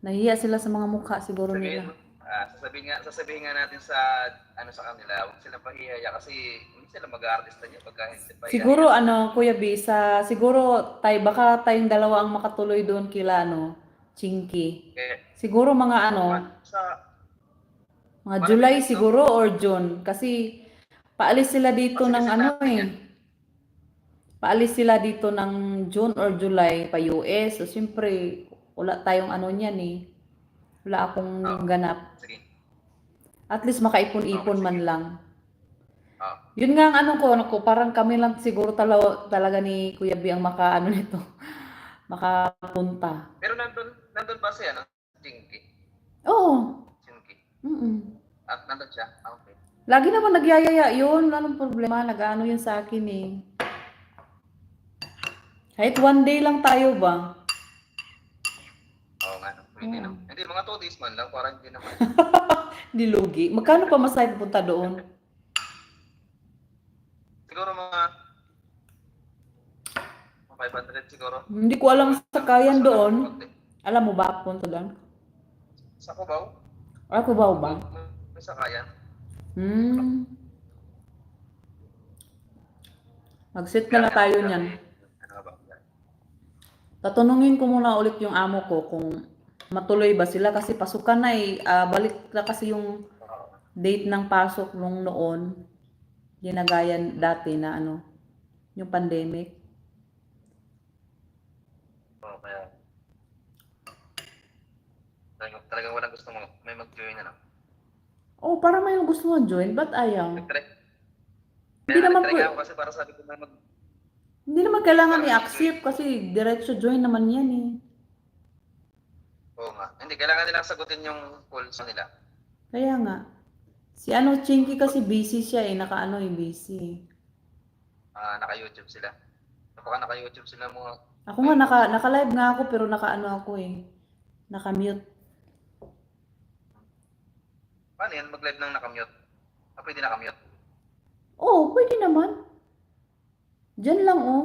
Nahiya sila sa mga mukha siguro Sabihin nila. mo, sasabihin nga natin sa sa kanila, huwag sila pahihiya kasi hindi sila mag-aartista niya pagka hindi pahihiya Siguro sila. Kuya B, siguro baka tayong dalawa ang makatuloy doon kila Chinky. Kaya, Siguro mga oo nga, sa mga July Maraming, no? siguro or June kasi paalis sila dito Sige, ng sa natin yan. Paalis sila dito ng June or July pa US. So siyempre wala tayong niyan eh. Wala akong Oo. ganap. Sige. At least Okay, makaipon-ipon man sige. lang. Oo. Yun nga ang parang kami lang siguro talaga ni Kuya B ang nito, makapunta. Pero nandun ba si Chinky? Oo. Chinky. Mm. At nandun siya? Ah, okay. Lagi naman nagyayaya yun. Walang problema. Nag-ano yun sa akin eh. Kahit one day lang tayo ba? Oo nga, no? Pwede Oo. no? Hindi, mga 2 days man lang, para hindi naman. Di lugi. Magkano pa masaya punta doon? Siguro mga 500 siguro. Hindi ko alam sa Mas kayan malaki doon. konti. Alam mo ba punta doon? Sa Cubao? Ako ba ba? Cubao, may sakayan. Hmm. Mag-sit na lang Biyahe tayo ako dati. niyan. Ano ba? Tatanungin ko muna ulit yung amo ko kung matuloy ba sila kasi pasukan na eh. Balik na kasi yung Oo. date ng pasok nung noon. Ginagayan dati na yung pandemic. Oo, kaya talagang walang gusto mo may mag-join ano. Oh, para may gusto mo join, ba't ayaw? Nag-try. Hindi Kaya nga naman nag-try po, nga ako kasi para sabi ko na hindi naman kailangan para may mag-join. i-accept kasi diretso join naman yan eh. Oo nga. Hindi, kailangan nilang sagutin yung calls nila. Kaya nga. Si Chinky kasi busy siya eh, busy. Naka-YouTube sila. Napaka naka-YouTube sila mga Ako nga, may calls. naka-live nga ako pero ako eh. Naka-mute. Paano yan? Mag-live nang nakamute? Pwede nakamute? Oh, pwede naman. Diyan lang oh.